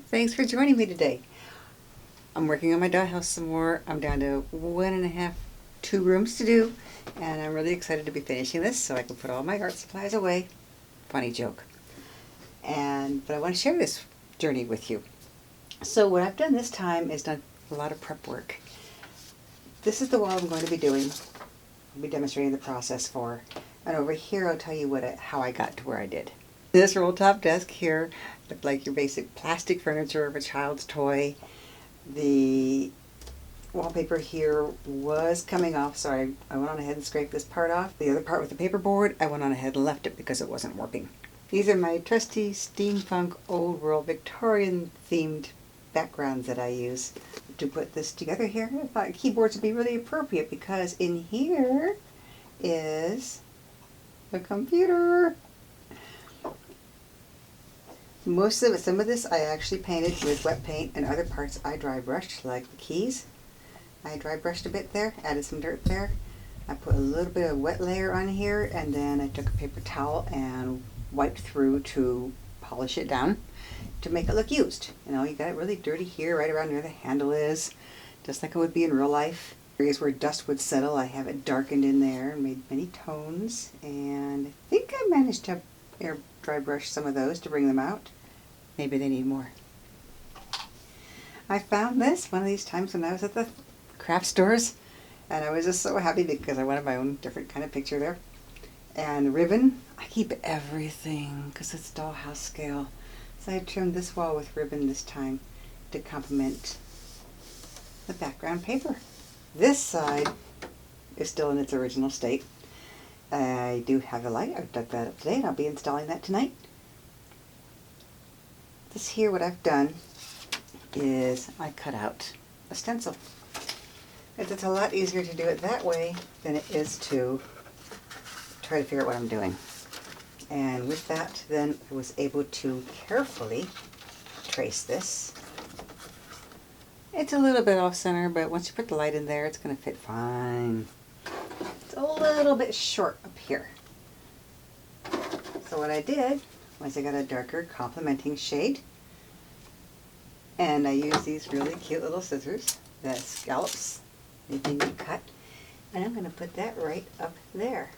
Thanks for joining me today. I'm working on my dollhouse some more. I'm down to 1.5, 2 rooms to do, and I'm really excited to be finishing this so I can put all my art supplies away. Funny joke. But I want to share this journey with you. So what I've done this time is done a lot of prep work. This is the wall I'm going to be doing. I'll be demonstrating the process for. And over here I'll tell you how I got to where I did. This roll top desk here looked like your basic plastic furniture of a child's toy. The wallpaper here was coming off, so I went on ahead and scraped this part off. The other part with the paperboard, I went on ahead and left it because it wasn't working. These are my trusty steampunk old world Victorian themed backgrounds that I use to put this together here. I thought keyboards would be really appropriate because in here is a computer. Some of this I actually painted with wet paint, and other parts I dry brushed, like the keys. I dry brushed a bit there, added some dirt there. I put a little bit of wet layer on here, and then I took a paper towel and wiped through to polish it down to make it look used. You know, you got it really dirty here, right around where the handle is, just like it would be in real life. Areas where dust would settle, I have it darkened in there and made many tones, and I think I managed to air dry brush some of those to bring them out. Maybe they need more. I found this one of these times when I was at the craft stores, and I was just so happy because I wanted my own different kind of picture there. And ribbon, I keep everything because it's dollhouse scale. So I trimmed this wall with ribbon this time to complement the background paper. This side is still in its original state. I do have a light. I've dug that up today and I'll be installing that tonight. This here, what I've done is I cut out a stencil. It's a lot easier to do it that way than it is to try to figure out what I'm doing. And with that, then I was able to carefully trace this. It's a little bit off center, but once you put the light in there, it's going to fit fine. It's a little bit short up here. So what I did was I got a darker complementing shade, and I use these really cute little scissors that scallops anything you cut, and I'm going to put that right up there.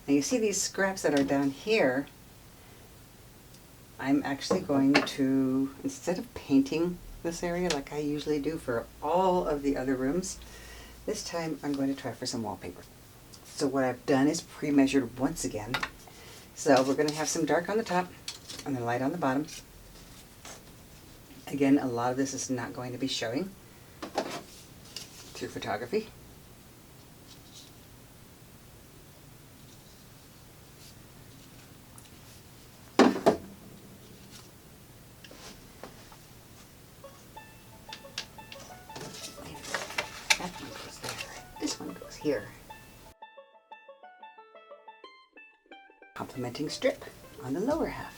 Now you see these scraps that are down here, I'm actually going to, instead of painting this area like I usually do for all of the other rooms, this time I'm going to try for some wallpaper. So what I've done is pre-measured once again. So we're going to have some dark on the top and then light on the bottom. Again, a lot of this is not going to be showing through photography. That one goes there. This one goes here. Complementing strip on the lower half.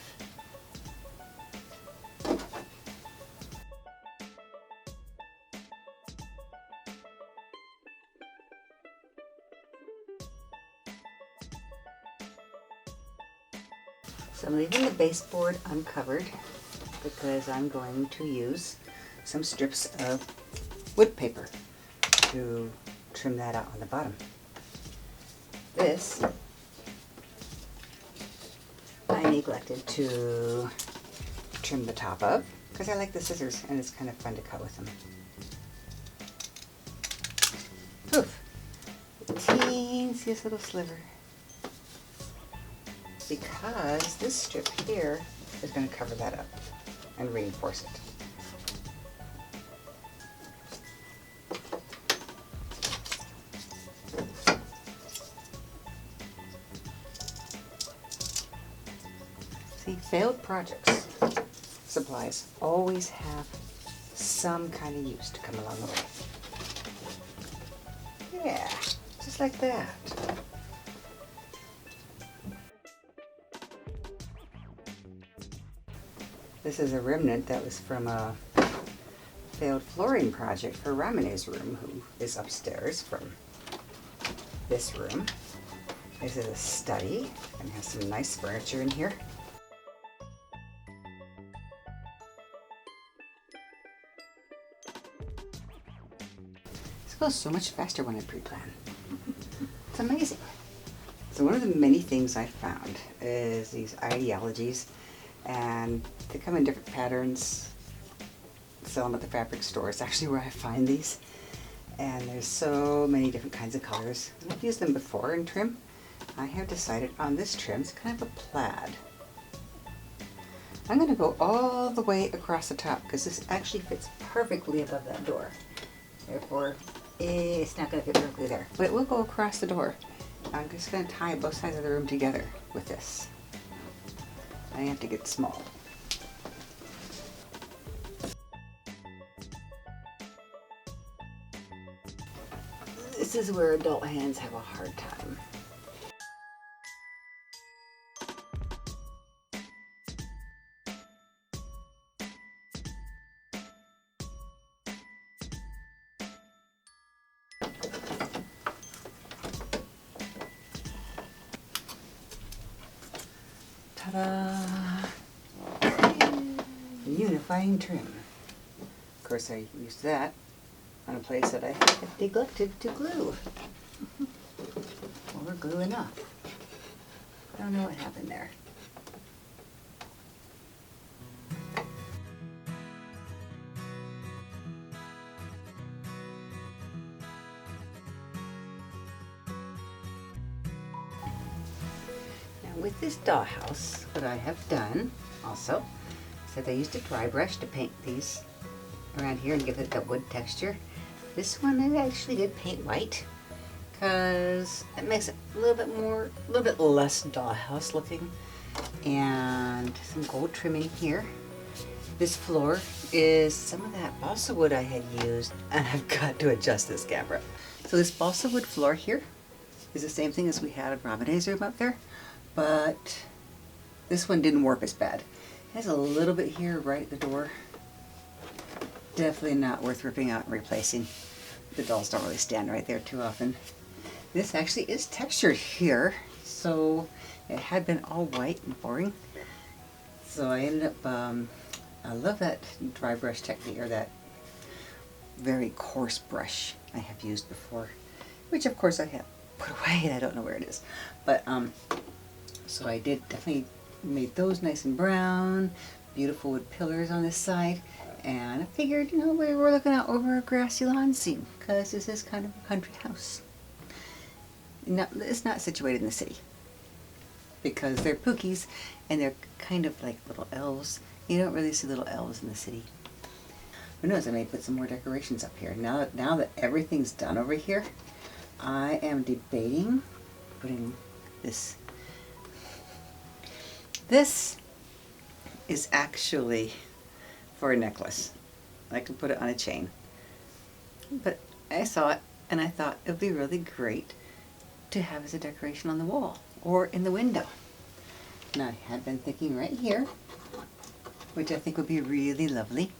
So I'm leaving the baseboard uncovered because I'm going to use some strips of wood paper to trim that out on the bottom. This I neglected to trim the top of because I like the scissors and it's kind of fun to cut with them. Poof! The teensiest little sliver. Because this strip here is going to cover that up and reinforce it. See, failed projects supplies always have some kind of use to come along the way. Yeah, just like that. This is a remnant that was from a failed flooring project for Ramine's room, who is upstairs from this room. This is a study and has some nice furniture in here. It goes so much faster when I pre-plan. It's amazing. So one of the many things I found is these ideologies, and they come in different patterns. Sell them at the fabric store. It's actually where I find these. And there's so many different kinds of colors. I've used them before in trim. I have decided on this trim, it's kind of a plaid. I'm going to go all the way across the top because this actually fits perfectly above that door. Therefore, it's not going to fit perfectly there. But it will go across the door. I'm just going to tie both sides of the room together with this. I have to get small. This is where adult hands have a hard time. Ta-da! Unifying trim. Of course, I used that on a place that I had neglected to glue. Or glue enough. I don't know what happened there. With this dollhouse, what I have done also is that I used a dry brush to paint these around here and give it that wood texture. This one I actually did paint white because it makes it a little bit less dollhouse looking. And some gold trimming here. This floor is some of that balsa wood I had used, and I've got to adjust this camera. So this balsa wood floor here is the same thing as we had in Robinet's room up there. But this one didn't warp as bad. It has a little bit here right at the door. Definitely not worth ripping out and replacing. The dolls don't really stand right there too often. This actually is textured here, so it had been all white and boring. So I ended up, I love that dry brush technique, or that very coarse brush I have used before, which of course I have put away and I don't know where it is. But so I did definitely made those nice and brown, beautiful wood pillars on this side, and I figured, you know, we were looking out over a grassy lawn scene because this is kind of a country house. No, it's not situated in the city because they're Pookies and they're kind of like little elves. You don't really see little elves in the city. Who knows, I may put some more decorations up here. Now that everything's done over here, I am debating putting this. This is actually for a necklace. I can put it on a chain. But I saw it and I thought it would be really great to have as a decoration on the wall or in the window. Now I had been thinking right here, which I think would be really lovely.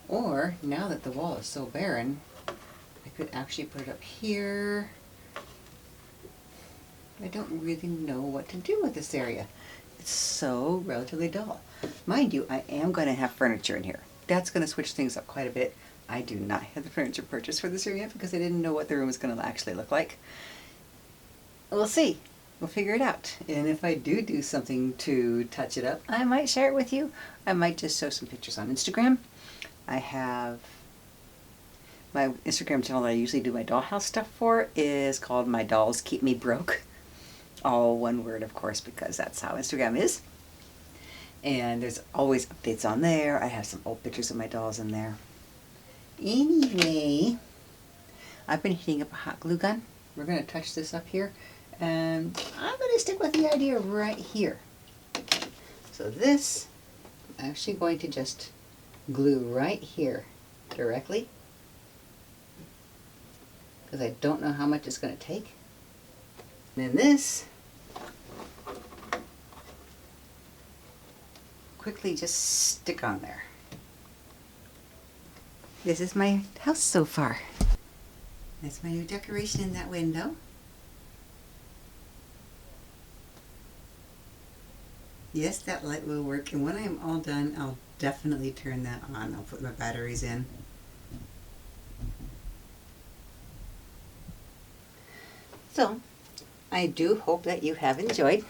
Or now that the wall is so barren, I could actually put it up here. I don't really know what to do with this area. It's so relatively dull. Mind you, I am going to have furniture in here. That's going to switch things up quite a bit. I do not have the furniture purchased for this room yet because I didn't know what the room was going to actually look like. We'll see. We'll figure it out. And if I do something to touch it up, I might share it with you. I might just show some pictures on Instagram. I have my Instagram channel that I usually do my dollhouse stuff for is called My Dolls Keep Me Broke. All one word, of course, because that's how Instagram is. And there's always updates on there. I have some old pictures of my dolls in there. Anyway, I've been heating up a hot glue gun. We're going to touch this up here. And I'm going to stick with the idea right here. So this, I'm actually going to just glue right here directly. Because I don't know how much it's going to take. And then this, quickly just stick on there. This is my house so far. That's my new decoration in that window. Yes, that light will work, and when I'm all done, I'll definitely turn that on. I'll put my batteries in. So, I do hope that you have enjoyed.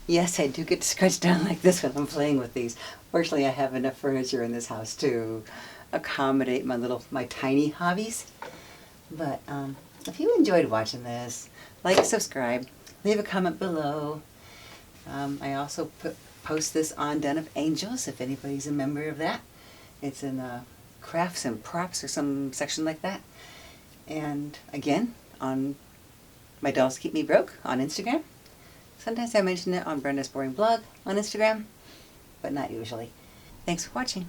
Yes, I do get to scratch down like this when I'm playing with these. Fortunately, I have enough furniture in this house to accommodate my tiny hobbies. But if you enjoyed watching this, like, subscribe, leave a comment below. I also post this on Den of Angels if anybody's a member of that. It's in crafts and props or some section like that. And again, on My Dolls Keep Me Broke on Instagram. Sometimes I mention it on Brenda's Boring Blog on Instagram, but not usually. Thanks for watching.